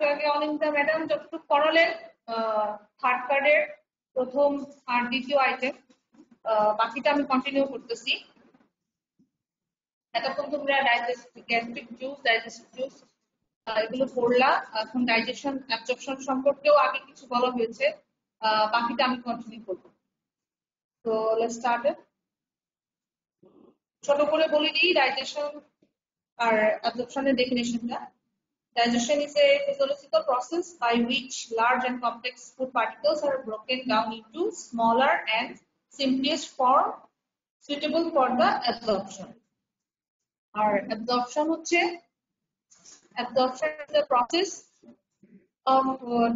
একটু আগে অনিন্দিতা ম্যাডাম যতটুকু পড়ালেন থার্ড কার্ডের প্রথম আর দ্বিতীয় আইটেম, বাকিটা আমি কন্টিনিউ করতেছি। এতক্ষণ তোমরা গ্যাস্ট্রিক জুস, ডাইজেস্টিভ জুস এগুলো পড়লা। এখন ডাইজেশন অ্যাবজর্পশন সম্পর্কেও আগে কিছু বলা হয়েছে, বাকিটা আমি কন্টিনিউ করব। তো লেটস স্টার্ট ইট। ছোট করে বলে দিই ডাইজেশন আর অ্যাবজর্পশনের ডেফিনেশনটা। Digestion is a physiological process by which large and complex food particles are broken down into smaller and simplest form suitable for the absorption. Our absorption is the process of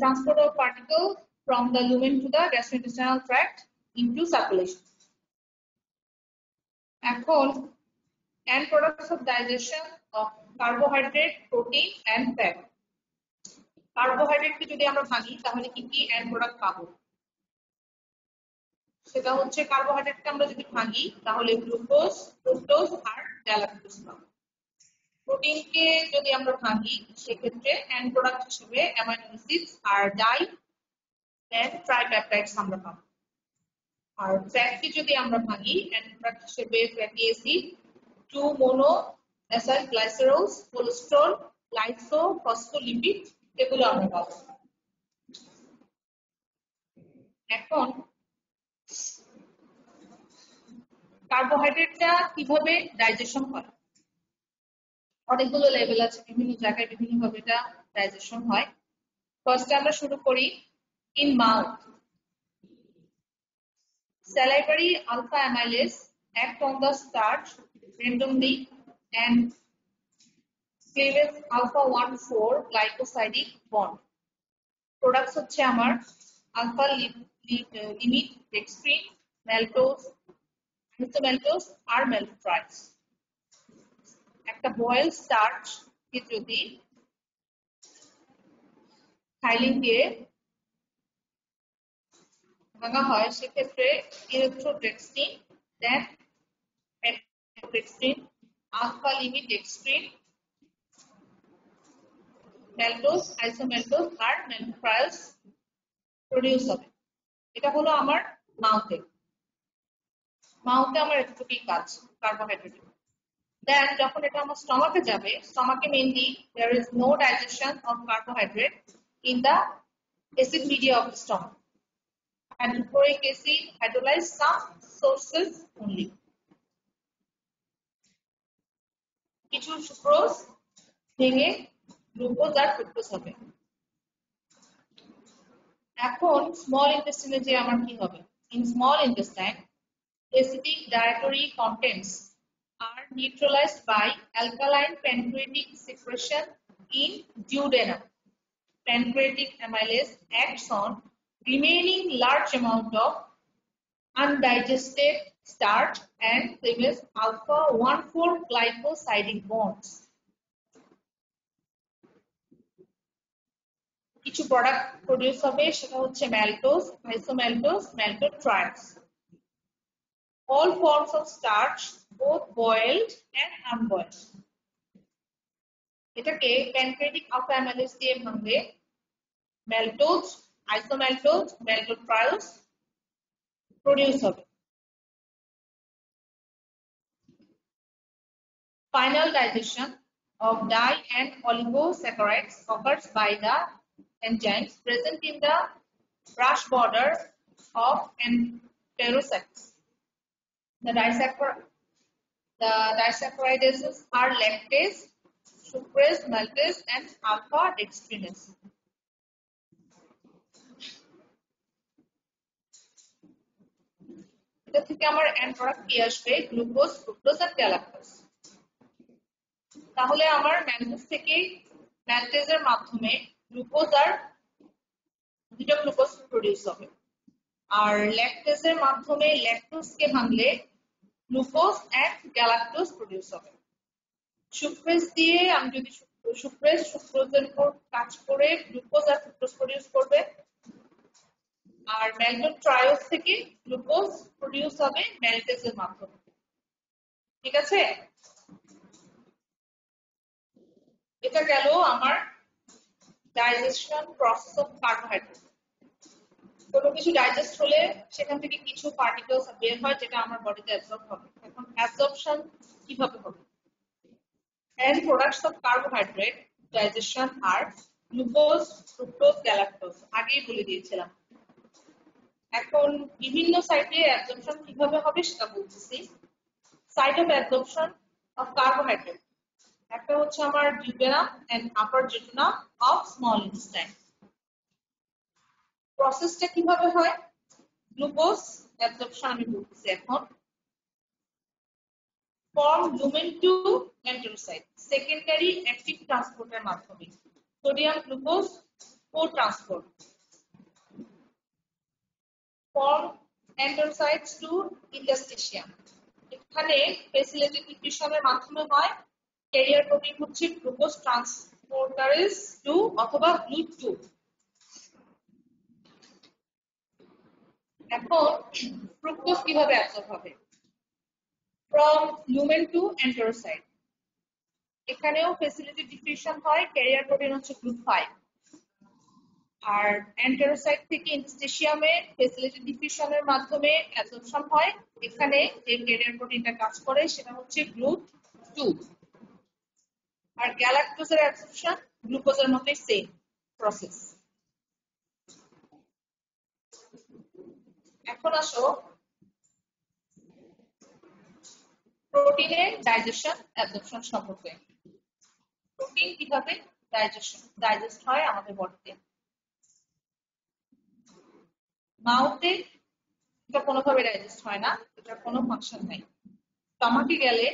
transport of particle from the lumen to the gastrointestinal tract into circulation. এখন end products of digestion of carbohydrate, protein and fat. কার্বোহাইড্রেটকে যদি আমরা ভাঙি তাহলে কি কি and product পাবো? সেটা হচ্ছে কার্বোহাইড্রেটকে আমরা যদি ভাঙি তাহলে গ্লুকোজ, ফ্রুক্টোজ আর গ্যালাক্টোজ পাবো। প্রোটিনকে যদি আমরা ভাঙি সেক্ষেত্রে এন্ড প্রোডাক্ট হিসেবে অ্যামাইনো অ্যাসিডস আর ডাই এন্ড ট্রাইপেপটাইডস আমরা পাবো। আর ফ্যাটকে যদি আমরা ভাঙি এন্ড প্রোডাক্ট হিসেবে fatty acid, 2 mono acyl glycerols, cholesterol, lyso, phospholipid এগুলো আমরা পাবো। এখন কার্বোহাইড্রেটটা কিভাবে ডাইজেশন হয়? অনেকগুলো লেভেল আছে, বিভিন্ন জায়গায় বিভিন্ন ভাবে এটা ডাইজেশন হয়। ফার্স্টে আমরা শুরু করি in mouth. Salivary alpha amylase act on the starch randomly and cleavage alpha 1,4 glycosidic bond. Products হচ্ছে আমার alpha limit, dextrin, maltose, isomaltose আর maltose। একটা বয়েল স্টার্চ কে যদি থাইলিন দিয়ে ভাঙা হয় সেক্ষেত্রে ইলেকট্রোডেক্সট্রিন, দেন মেথোডেক্সট্রিন, আলফা লিমিট ডেক্সট্রিন, ম্যালটোজ, আইসোম্যালটোজ আর ম্যালটোপ্রায়োলস প্রডিউস হবে। এটা হলো আমার মাউথে আমার এতটুকুই কাজ কার্বোহাইড্রেট। দেন যখন এটা আমার স্টমাকে যাবে, স্টমাকে mainly there is no digestion of carbohydrate in the acid media of the stomach. Hydrochloric acid hydrolyze some sources only. কিছু সুক্রোজ ভেঙে গ্লুকোজ আর ফ্রুক্টোজ হবে। এখন স্মল ইন্টেস্টাইনে যে আমার কি হবে? In small intestine, acidic dietary contents are neutralized by alkaline pancreatic secretion in duodenum. Pancreatic amylase acts on remaining large amount of undigested starch and cleaves alpha 1,4 glycosidic bonds. কিছু product produce হবে, সেটা হচ্ছে maltose, isomaltose, maltotriols. All forms of starch, both boiled and unboiled. এটাকে pancreatic alpha amylase দিয়ে ভাঙলে maltose, isomaltose, maltotriols produce হবে। Final digestion of dye and oligosaccharides occurs by the enzymes present in the brush border of enterocytes. The disaccharides are lactase, sucrase, maltase, and alpha dextrinase. এটা থেকে আমার and product কি আসবে? Glucose, fructose আর galactose. তাহলে আমার ম্যালটোজ থেকে ম্যালটেজের মাধ্যমে glucose আর দুটো গ্লুকোজ প্রডিউস হবে, আর ল্যাকটেজের মাধ্যমে ল্যাকটোজকে ভাঙলে গ্লুকোজ এন্ড গ্যালাক্টোজ প্রডিউস হবে। সুক্রেজ দিয়ে আমি যদি সুক্রোজের উপর কাজ করে গ্লুকোজ আর ফ্রুক্টোজ প্রডিউস করবে, আর ম্যালটোট্রায়োলস থেকে গ্লুকোজ প্রডিউস হবে ম্যালটেজের মাধ্যমে। ঠিক আছে, এটা গেল আমার ডাইজেশন প্রসেস অফ কার্বোহাইড্রেট। কোনো কিছু ডাইজেস্ট হলে সেখান থেকে কিছু পার্টিকেলস বের হয় যেটা আমার বডিতে অ্যাবজর্ব হবে। এখন অ্যাবজর্পশন কিভাবে হবে? End products of carbohydrate digestion are glucose, fructose, galactose. আগেই বলে দিয়েছিলাম। এখন বিভিন্ন সাইটে অ্যাবজর্পশন কিভাবে হবে সেটা বলতেছি। Site of absorption of carbohydrate, একটা হচ্ছে আমার duodenum and upper jejunum of small intestine. প্রসেসটা কিভাবে হয়? গ্লুকোজ অ্যাবজর্পশন আমি বলতেছি এখন। From lumen to enterocyte, secondary active ট্রান্সপোর্টের মাধ্যমে। Sodium glucose co transport. From enterocytes to interstitium, এখানে ফেসিলেটেড ডিফিউশনের মাধ্যমে হয়। ক্যারিয়ার প্রোটিন হচ্ছে গ্লুকোজ ট্রান্সপোর্টারেজ 2 অথবা গ্লুট 2। এখন ফ্রুক্টোজ কিভাবে অ্যাবজর্ব হবে? ফ্রম লুমেন টু এন্টেরোসাইট, এখানেও ফেসিলেটেড ডিফিউশন হয়। ক্যারিয়ার প্রোটিন হচ্ছে গ্লুট 5। আর এন্টেরোসাইট থেকে ইন্টারস্টিশিয়ামে ফেসিলেটেড ডিফিউশনের মাধ্যমে অ্যাবজর্পশন হয়। এখানে যে ক্যারিয়ার প্রোটিনটা কাজ করে সেটা হচ্ছে গ্লুট 2। আর গ্যালাক্টোজের অ্যাবজর্পশন গ্লুকোজের মতোই সেম প্রসেস। এখন আসো প্রোটিনের ডাইজেশন অ্যাবজর্পশন সম্পর্কে। প্রোটিন কিভাবে ডাইজেস্ট হয় আমাদের বডিতে? মাউথে এটা কোনোভাবে ডাইজেস্ট হয় না, এটা কোনো ফাংশন নাই। স্টমাকে গেলে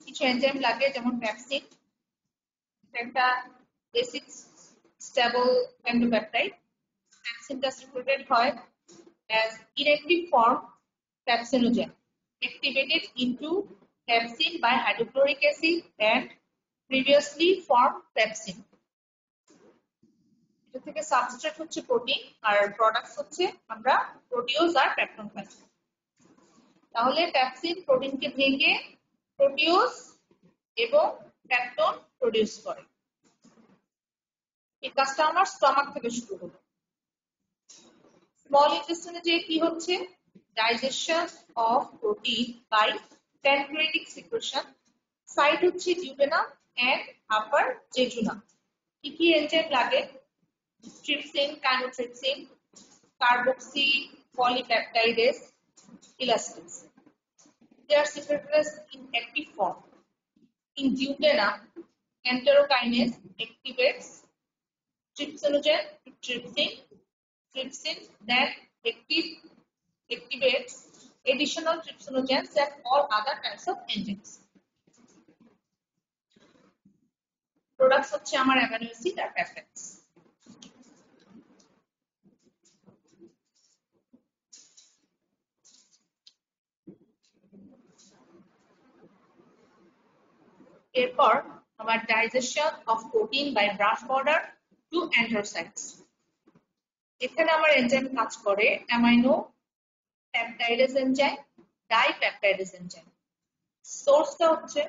কিছু এনজাইম লাগে, যেমন পেপসিন, একটা বেসিক স্টেবল এন্ডোপেপটাইড। পেপসিনটা সিক্রেটেড হয় as inactive form pepsinogen activated into pepsin by hydrochloric acid and previously formed pepsin. এটা থেকে সাবস্ট্রেট হচ্ছে প্রোটিন আর প্রোডাক্টস হচ্ছে আমরা প্রোটিওজ আর পেপটন পাই। তাহলে পেপসিন প্রোটিনকে ভেঙে প্রোটিওজ এবং পেপটন প্রডিউস করে। এই কাজটা আমার স্টমাক থেকে শুরু হলো। স্মল ইন্টেস্টাইনে যে কি হচ্ছে? Digestion of protein by pancreatic secretion. Site হচ্ছে ডিউটেনাম এন্ড আপার জেজুনাম। কি কি এনজাইম লাগে? Trypsin, chymotrypsin, carboxy polypeptidase, elastase. They are secreted in active form. In duodenum, enterokinase activates trypsinogen to trypsin. Trypsin then activates additional trypsinogens and all other types of enzymes. Products হচ্ছে আমার amino acid আর peptides. এরপর আমার digestion of protein by brush border to enterocytes. এখানে আমার enzyme কাজ করে amino peptidase enzyme, dipeptidase enzyme. সোর্সটা হচ্ছে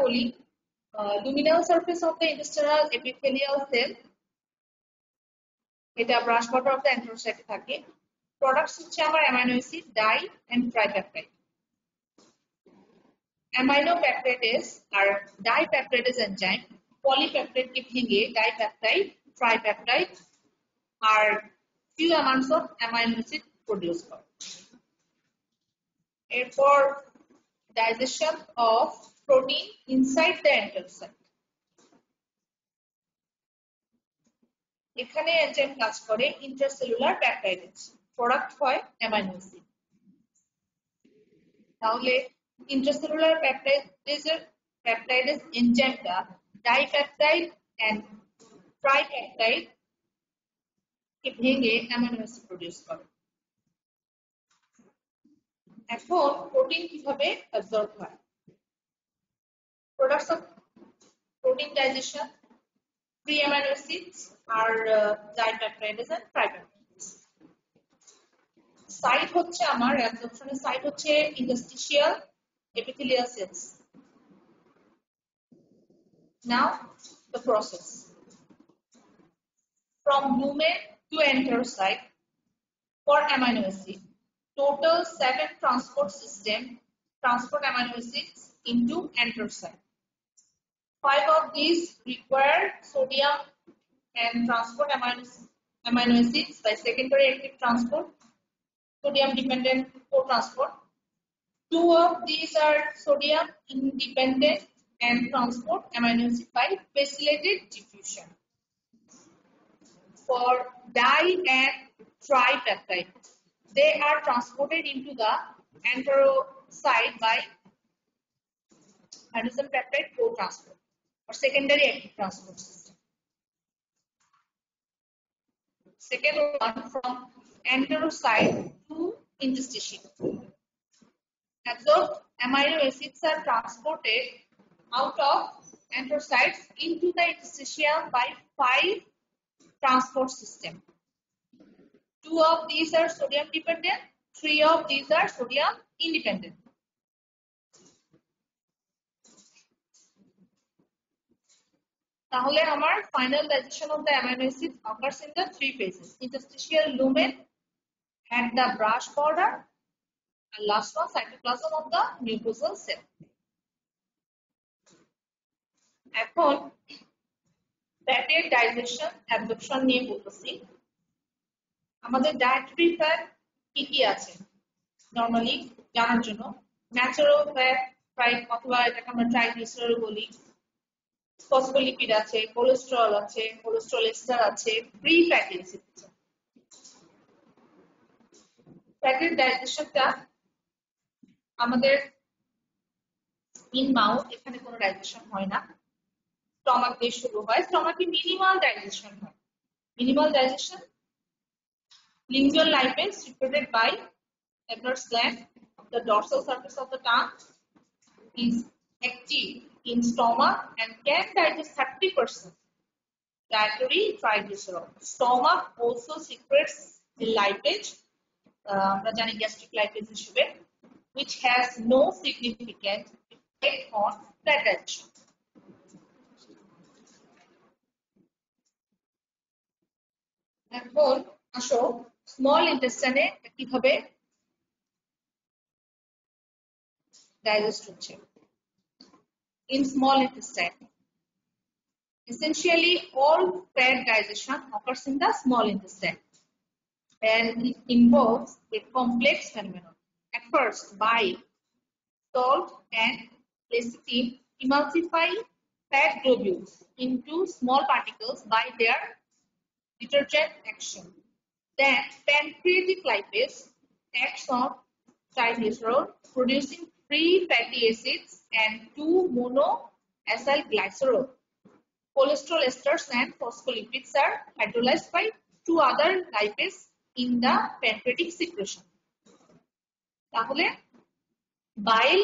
বলি luminal surface of the intestinal epithelial cell, এটা ব্রাশ বর্ডার অফ দ্য এন্টেরোসাইটে থাকে। প্রোডাক্টস হচ্ছে আমার amino acid, di and tripeptide. Amino peptidase আর ডাইপেপটাইডেজ এনজাইম পলিপেপটাইডকে ভেঙে ডাইপেপটাইড, ট্রাইপেপটাইড আর few amounts of amino acid produce করে। এরপর digestion of protein inside the enterocyte. এখানে এনজাইম কাজ করে ইন্ট্রাসেলুলার পেপটাইডেজ, প্রোডাক্ট হয় অ্যামাইনো অ্যাসিড। তাহলে ইন্ট্রাসেলুলার পেপটাইডেজ এনজাইমটা ডাইপেপটাইড এন্ড ট্রাইপেপটাইড কে ভেঙে অ্যামাইনো অ্যাসিড প্রডিউস করে। এখন প্রোটিন কিভাবে অ্যাবজর্ব হয়? Products of protein digestion, free amino acids are dipeptides and tripeptides. Site হচ্ছে আমার অ্যাবজর্পশনের সাইট হচ্ছে interstitial epithelial cells. Now the process from lumen to enterocyte for amino acid. Total 7 transport amino acids into enterocyte. 5 of these require sodium and transport amino acids by secondary active transport, sodium dependent co-transport. 2 of these are sodium independent and transport amino acid by pegylated diffusion. For di and tripeptide, they are transported into the enterocyte by hydrogen peptide co-transport or secondary active transport system. Second one, from enterocyte to interstitium. Absorbed amino acids are transported out of enterocytes into the interstitium by 5 transport system. 2 of these are sodium dependent, 3 of these are sodium independent. তাহলে আমার final digestion of the amino acids occurs in the 3 phases: interstitial lumen at the brush border, and last one, cytoplasm of the mucosal cell. এখন ফ্যাটের digestion absorption নিয়ে বলতেছি। আমাদের dietary fat কি কি আছে নরমালি জানার জন্য? ন্যাচারাল ফ্যাট অথবা এটাকে আমরা ট্রাইগ্লিসারাইড বলি, ফসফোলিপিড আছে, কোলেস্টেরল আছে, কোলেস্টেরল এস্টার আছে, ফ্রি ফ্যাটি অ্যাসিড আছে। ফ্যাটের ডাইজেশনটা আমাদের ইন মাউথ, এখানে কোনো ডাইজেশন হয় না, স্টমাক দিয়ে শুরু হয়। স্টমাকে মিনিমাল ডাইজেশন হয়। Minimal digestion, lingual lipase secreted by Ebner's gland of the dorsal surface of the tongue is active in stomach and can digest 30% dietary triglycerol. Stomach also secretes the lipase, আমরা জানি gastric lipase হিসেবে, which has no significant effect on fat digestion. এখন আসো small ইন্টেস্টাইনে কিভাবে digest হচ্ছে। In small intestine, essentially all fat digestion occurs in the small intestine, and it involves a complex phenomenon. At first, bile, salt, and lecithin emulsify fat globules into small particles by their detergent action. Then pancreatic lipase acts on triglycerol, producing free fatty acids and 2 monoacylglycerol. Cholesterol esters and phospholipids are hydrolyzed by 2 other lipase in the pancreatic secretion. তাহলে বাইল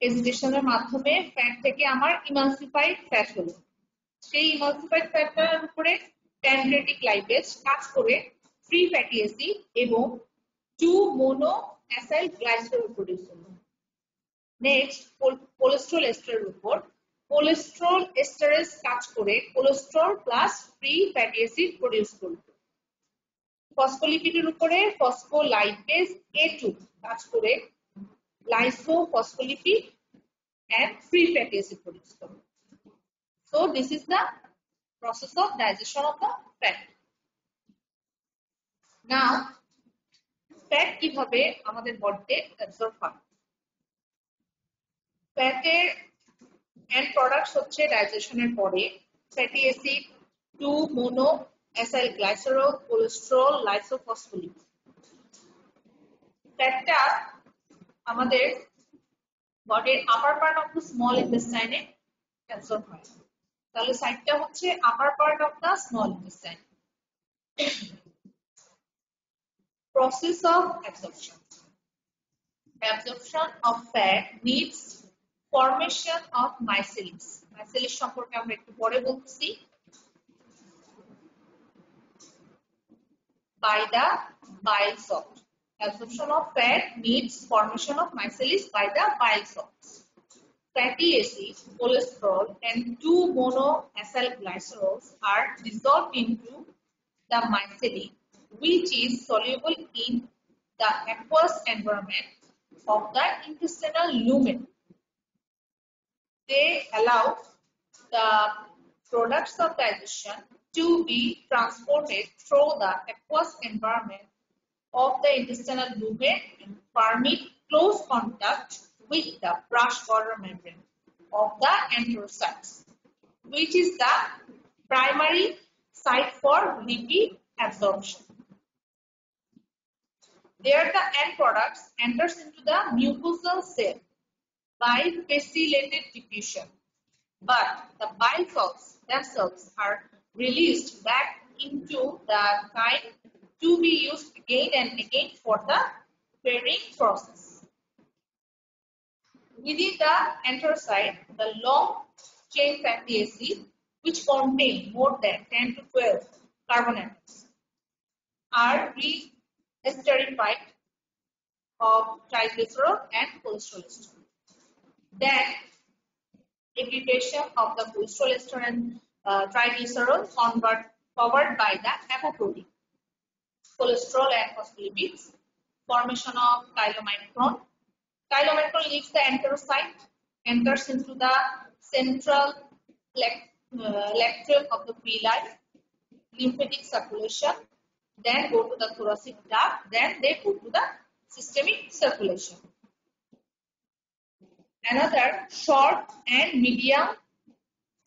এক্সিডেশনের মাধ্যমে fat থেকে আমার emulsified fat হলো। সেই emulsified ফ্যাটটার উপরে pancreatic lipase কাজ করে free fatty acid এবং 2 monoacylglycerol প্রোডিউস হলো। নেক্সট, কোলেস্টেরল এস্টারের উপর কোলেস্টেরল এস্টারেজ কাজ করে cholesterol plus free fatty acid produce করবে। ফসফোলিপিডের উপরে ফসফোলাইপেজ A2 কাজ করে লাইসোফসফোলিপিড and free fatty acid produce করবে। So this is the process of digestion of the fat. Now fat কিভাবে আমাদের বডিতে অ্যাবজর্ব হয়? ফ্যাটের এন্ড প্রোডাক্টস হচ্ছে ডাইজেশনের পরে fatty acid, 2 monoacylglycerol, cholesterol, lysophospholipid. ফ্যাটটা আমাদের বডির upper part of the small ইন্টেস্টাইনে অ্যাবজর্ব হয়। তাহলে সাইডটা হচ্ছে upper part of the small intestine. Process of absorption. Absorption of fat needs formation of micells. Micells সম্পর্কে আমরা একটু পরে বলছি। by the bile salt. Absorption of fat means formation of micelles by the bile salts. Fatty acids, cholesterol, and 2-monoacylglycerols are dissolved into the micelle, which is soluble in the aqueous environment of the intestinal lumen. They allow the products of digestion to be transported through the aqueous environment of the intestinal lumen and permit close contact with the brush border membrane of the enterocytes, which is the primary site for lipid absorption. There the end products enters into the mucosal cell by facellated diffusion, but the bile salts themselves are released back into the chyme to be used again and again for the pairing process. Within the enterocyte, the long chain fatty acid, which contain more than 10 to 12 carbon atoms, are re-esterified of triglycerol and cholesterol ester. Then aggregation of the cholesterol ester and triglycerol covered by the apoprotein, cholesterol and phospholipids, formation of chylomicron. Chylomicron leaves the enterocyte, enters into the central lacteal of the villi, lymphatic circulation, then go to the thoracic duct, then they go to the systemic circulation. Another short and medium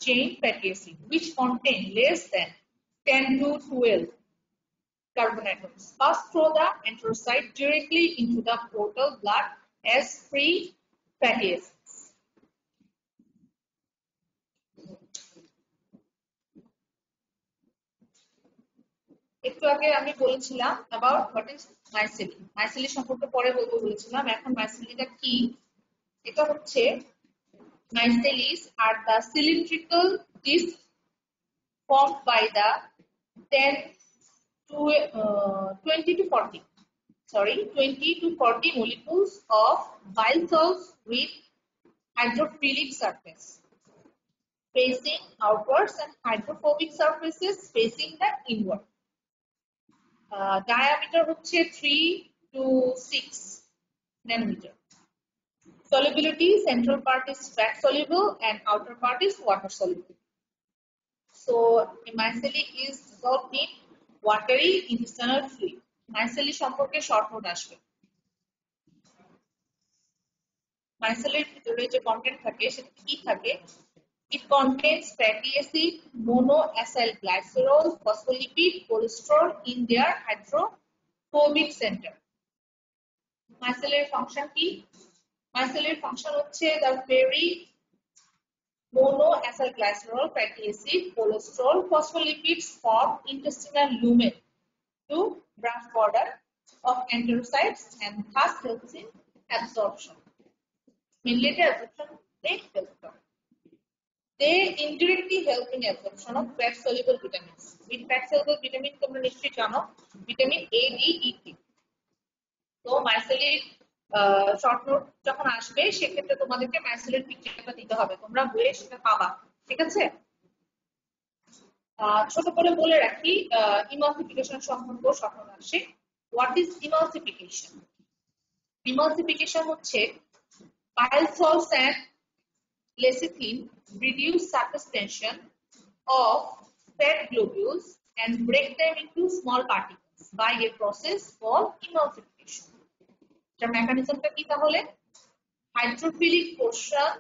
chain fatty acid, which contain less than 10 to 12 carbon atoms, pass through the enterocyte directly into the portal blood as free fatty acids. একটু আগে আমি বলেছিলাম about what is mycelium. Mycelium সম্পর্কে পরে বলবো বলেছিলাম। এখন mycelium কি? এটা হচ্ছে micelles are the cylindrical discs formed by the 20 to 40 molecules of bile salts with hydrophilic surface facing outwards and hydrophobic surfaces facing the inward. Diameter হচ্ছে 3 to 6 nanometer. Solubility, central part is fat soluble and outer part is water soluble. So a micelle is dissolved in watery intestinal fluid. Micelle সম্পর্কে short note আসবে। মাইসেলের ভিতরে যে content থাকে সেটা কি থাকে? It contains fatty acid, monoacylglycerol, phospholipid, cholesterol in their hydrophobic center. Micelle function কি? Micelle function হচ্ছে the very monoacylglycerol, fatty acid, cholesterol, phospholipids form intestinal lumen to brush border of enterocytes and thus helps in absorption. Mainly the absorption they help. They indirectly help in absorption of fat soluble vitamins. With fat soluble vitamin তোমরা নিশ্চয়ই জানো vitamin A, D, E, K. তো মাইসেলের short note যখন আসবে সেক্ষেত্রে তোমাদেরকে মাইসেলের পিকচারটা দিতে হবে, তোমরা বইয়ে সেটা পাবা, ঠিক আছে? ছোট করে বলে রাখি ইমালসিফিকেশন সম্পর্কে শর্ট নোট আসে। What is emulsification? ইমালসিফিকেশন হচ্ছে bile salts and lecithin reduce surface tension of fat globules and break them into small particles by a process called emulsification. The mechanism টা কি তাহলে? Hydrophilic portion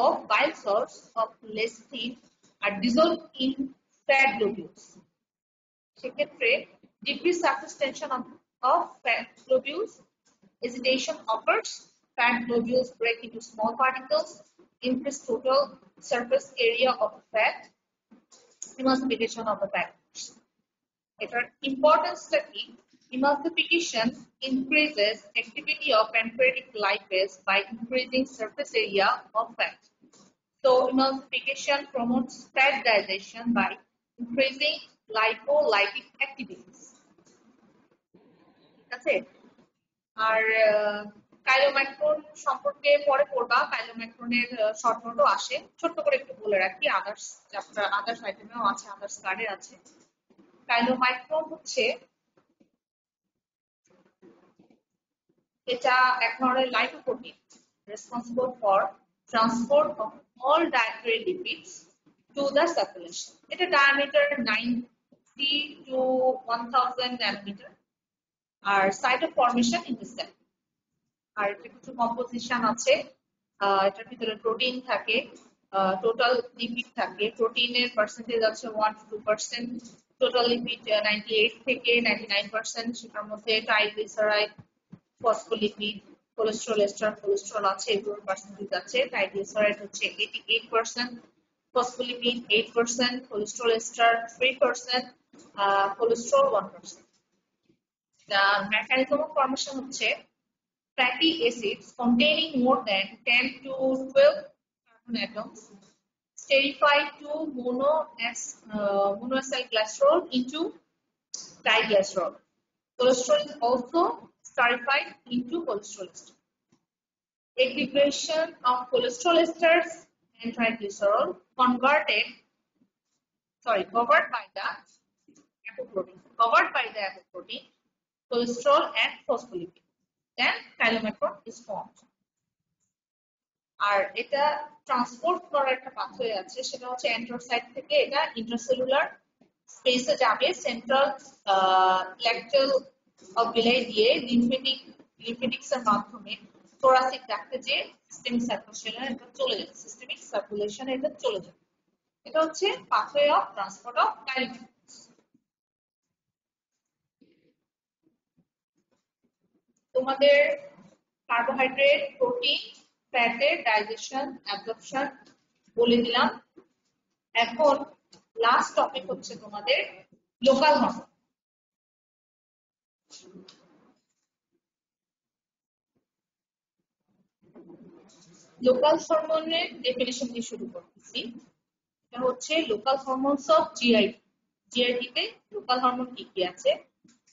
of bile salts of lecithin are dissolved in fat globules. সেক্ষেত্রে decreased surface tension of fat globules, agitation occurs, fat globules break into small particles, increase total surface area of the fat, emulsification of the fat. এটার ইম্পর্টেন্সটা কি? Emulsification increases activity of pancreatic lipase by increasing surface area of fat. So emulsification promotes fat digestion by increasing lipolytic activities. ঠিক আছে। আর কাইলোম্যাক্রন সম্পর্কে পরে পড়বা, কাইলোম্যাক্রনের short নোটও আসে, ছোট্ট করে একটু বলে রাখি, আদার্স চ্যাপ্টার আদার্স আইটেমেও আছে, আদার্স কার্ডে আছে। কাইলোম্যাক্রন হচ্ছে এটা এক ধরনের lipoprotein responsible for transport of all dietary lipids to the circulation. এটা ডায়ামিটার 90 to 1000 ন্যানোমিটার আর site of formation in the cell. আর এটা কিছু কম্পোজিশন আছে, এটার ভিতরে প্রোটিন থাকে, টোটাল লিপিড থাকে, প্রোটিনের পার্সেন্টেজ আছে 1 to 2%, টোটাল লিপিড 98 থেকে 99%, সেটার মধ্যে triglyceride, phospholipid, cholesterol, ester cholesterol আছে, এগুলোর পার্সেন্টেজ আছে। ট্রাইগ্লিসারাইড হচ্ছে 88%, phospholipid 8%, cholesterol ester 3%, cholesterol 1%। The mechanism of formation হচ্ছে fatty acids containing more than 10 to 12 carbon atoms sterified to monoacyl glycerol into triglycerol. Cholesterol is also sterified into cholesterol ester. Aggregation of cholesterol esters and triglycerol covered by the apoprotein, cholesterol and phospholipid. Then chylomicron is formed. আর এটা transport করার একটা pathway আছে, সেটা হচ্ছে এন্টেরোসাইট থেকে এটা intracellular স্পেসে যাবে, সেন্ট্রাল ল্যাকটাল অববিলাই দিয়ে লিম্ফেটিক্স এর মাধ্যমে থোরাসিক ডাক্টে যে সিস্টেমিক সার্কুলেশনে এটা চলে যাবে, এটা হচ্ছে pathway of transport of chylomicron. তোমাদের কার্বোহাইড্রেট, প্রোটিন, ফ্যাটের ডাইজেশন, অ্যাবজর্পশন বলে দিলাম। এখন লাস্ট টপিক হচ্ছে তোমাদের লোকাল হরমোন। লোকাল হরমোনের ডেফিনিশন দিয়ে শুরু করতেছি। এটা হচ্ছে লোকাল হরমোনস অফ জিআইটি। জিআইটিতে লোকাল হরমোন কি কি আছে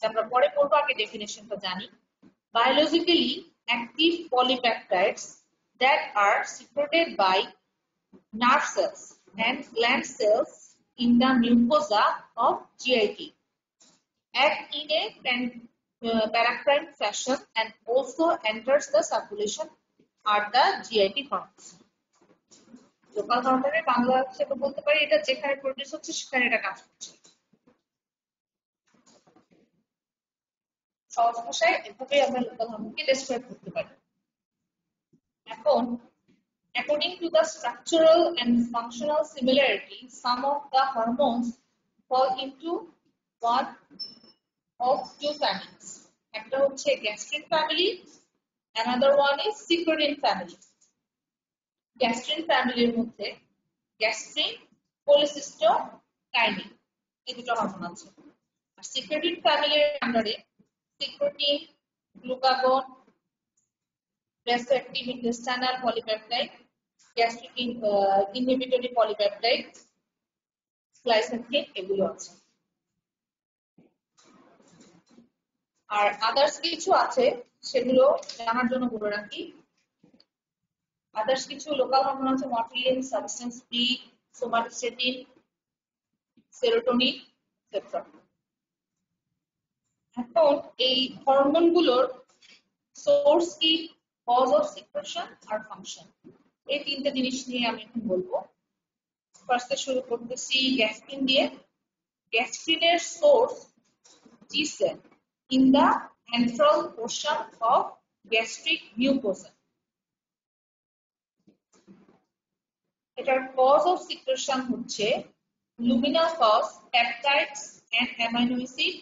আমরা পরে পড়বো, আগে ডেফিনিশনটা জানি। Biologically active polypeptides that are secreted by nerve cells and gland cells in the mucosa of GIT act in a paracrine fashion and also enters the circulation are the GIT hormones. Local হরমোনের বাংলা হিসেবে বলতে পারি এটা যেখানে produce হচ্ছে সেখানে এটা কাজ করছে। সহজ ভাষায় এভাবেই আমরা লোকাল হরমোনকে ডেসক্রাইব করতে পারি। এখন according to the structural and functional similarity, some of the hormones fall into one of two families. একটা হচ্ছে gastrin family, another one is secretin family. Gastrin family এর মধ্যে gastrin, cholecystokinin এই দুটো হরমোন আছে। আর secretin family এর আন্ডারে secretin, glucagon, vasoactive intestinal polypeptide, gastric inhibitory polypeptide, glycine এগুলো আছে। আর আদার্স কিছু আছে সেগুলো জানার জন্য বলে রাখি। আদার্স কিছু লোকাল হরমোন আছে, মর্ফিলিন, substance B, somatostatin, serotonin, etcetera. এখন এই হরমোনগুলোর সোর্স কি, কজ অফ সিক্রেশন আর ফাংশন, এই তিনটা জিনিস নিয়ে আমি এখন বলবো। ফার্স্টে শুরু করতেছি গ্যাস্ট্রিন দিয়ে। গ্যাস্ট্রিনের source G cell in the antral portion of gastric mucosa. এটার কজ অফ সিক্রেশন হচ্ছে luminous cause, peptides and amino acid,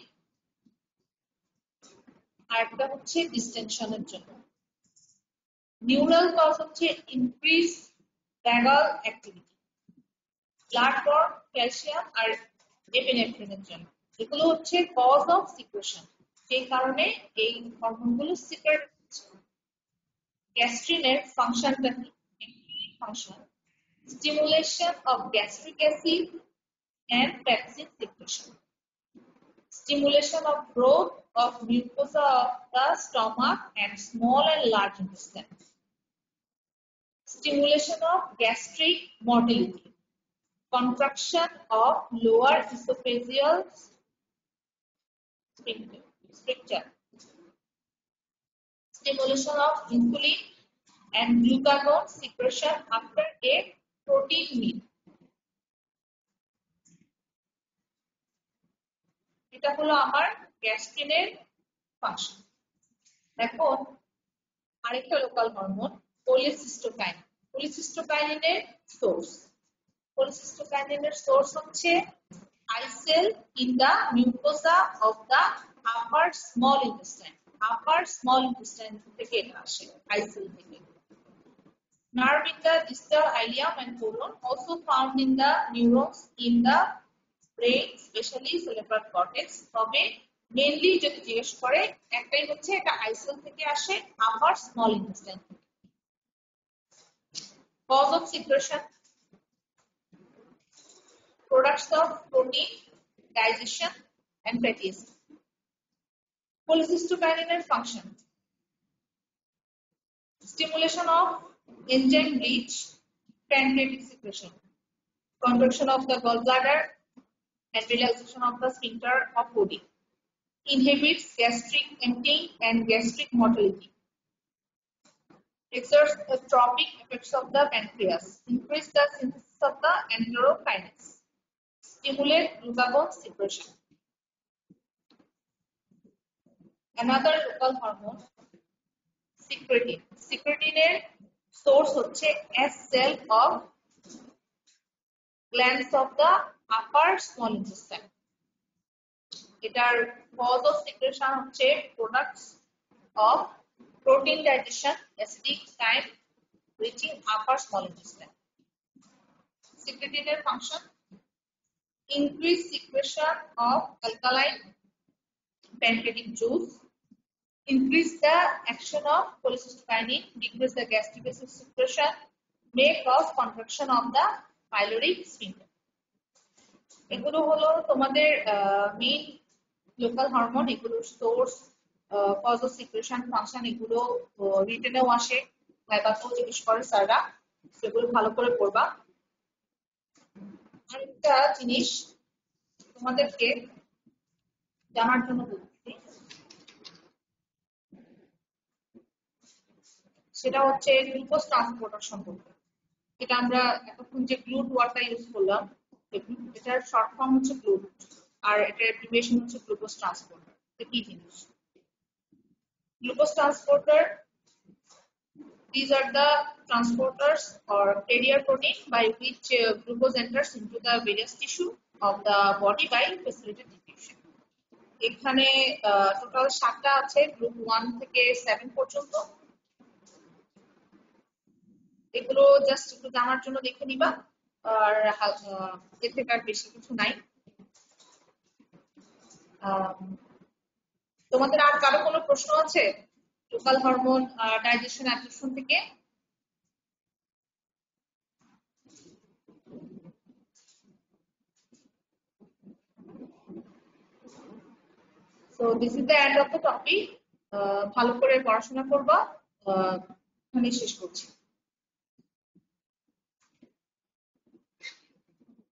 আর এটা হচ্ছে ডিস্টেনশনের জন্য। নিউরাল কজ হচ্ছে increase vagal activity, blood borne, calcium আর এপিনেফ্রিনের জন্য। এগুলো হচ্ছে কজ অফ সিক্রেশন, যে কারণে এই হরমোনগুলো সিক্রেট হচ্ছে। গ্যাস্ট্রিনের ফাংশনটা কি? Function stimulation of gastric acid and pepsin secretion. Stimulation of growth of mucosa of the stomach and small and large intestine. Stimulation of gastric motility. Contraction of lower esophageal stricture. Stimulation of insulin and glucagon secretion after a protein meal. এটা হলো আমার গ্যাস্ট্রিনের function. এখন আরেকটা local hormone cholecystokinin. কোলেসিস্টোকাইনিনের source, কোলেসিস্টোকাইনিনের source হচ্ছে I cell in the mucosa of the upper small intestine. Upper small intestine থেকে এটা আসে, আইসেল থেকে। Nerve in the distal ileum and colon, also found in the neurons in the brain, especially cerebral cortex. তবে mainly যদি জিজ্ঞেস করে একটাই হচ্ছে এটা আইসেল থেকে আসে, আপার স্মল ইন্টেস্টাইন থেকে। Cause of secretion, products of protein, digestion and fatty acid. Cholecystokinin function, stimulation of enzyme breach, pancreatic secretion, contraction of the gallbladder and relaxation of the sphincter of body, inhibits gastric emptying and gastric motility, exerts the tropic effects of the pancreas, increase the synthesis of the enterokinase, stimulate glucagon secretion. Another local hormone, secretin. Secretinin source হচ্ছে S cell of glands of the upper small intestine. এটার cause of secretion হচ্ছে products of protein digestion, acidic time reaching upper small intestine. Secretin's function, increase secretion of alkaline pancreatic juice, increase the action of cholecystokinin, decrease the gastric acid secretion, may cause contraction of the pyloric sphincter. এগুলো হলো তোমাদের main local hormone. এগুলোর source, cause of secretion, function এগুলো রিটেনেও আসে, ভাইবাতেও জিজ্ঞেস করে স্যাররা, সেগুলো ভালো করে পড়বা। আরেকটা জিনিস তোমাদেরকে জানার জন্য বলছি, সেটা হচ্ছে গ্লুকোজ ট্রান্সপোর্টার সম্পর্কে। এটা আমরা এতক্ষণ যে গ্লুট ওয়ার্ডটা ইউজ করলাম, এটার শর্ট ফর্ম হচ্ছে গ্লুট, আর এটার অ্যাব্রিভিয়েশন হচ্ছে গ্লুকোজ ট্রান্সপোর্টার। এটা কি জিনিস? Glucose transporter, these are the transporters or carrier protein by which glucose enters into the various tissue of the body by facilitated diffusion. এখানে টোটাল 7টা আছে, গ্রুপ 1 থেকে 7 পর্যন্ত। এগুলো জাস্ট একটু জানার জন্য দেখে নিবা, আর এর থেকে আর বেশি কিছু নাই। তোমাদের আর কারো কোনো প্রশ্ন আছে লোকাল হরমোন ডাইজেশন অ্যাবজর্পশন থেকে? So this is the end of the topic. ভালো করে পড়াশোনা করবা, এখানেই শেষ করছি।